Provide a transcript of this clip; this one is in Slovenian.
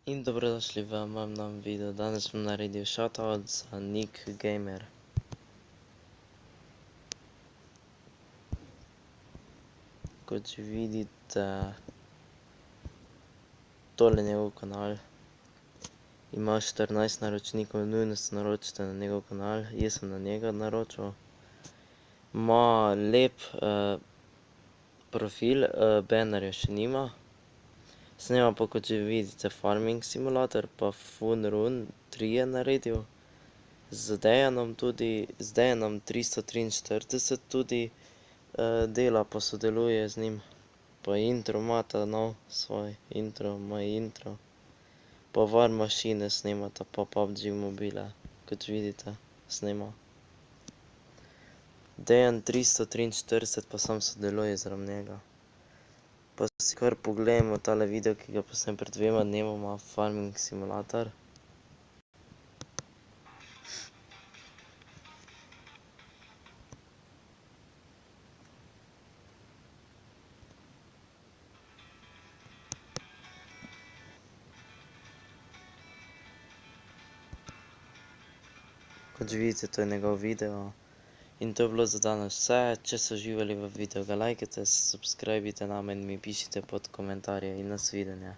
In dobrodošli v mojem novem videu. Danes bom naredil shoutout za Nick Gamer. Kot že vidite, tole je njegov kanal. Ima 14 naročnikov, nujno se naročite na njegov kanal, jaz sem na njega naročil. Ima lep profil, bannerja še nima. Snema pa, kot že vidite, Farming Simulator pa Fun Run 3 je naredil. Z Dejanom tudi, z Dejanom 343 tudi dela pa sodeluje z njim. Pa intro imata nov svoj, intro, moj intro. Pa War Machine snemata pa PUBG Mobile, kot vidite, snema. Dejan 343 pa sam sodeluje zraven njega. Pa si kar poglejmo tale video, ki ga posnem pred 2 dnevoma, Farming Simulator. Kot vidite, to je njegov video. In to je bilo za danes vse. Če ste uživali v videu, ga lajkajte, subscribite name in mi pišite pod komentarje in nasvidenje.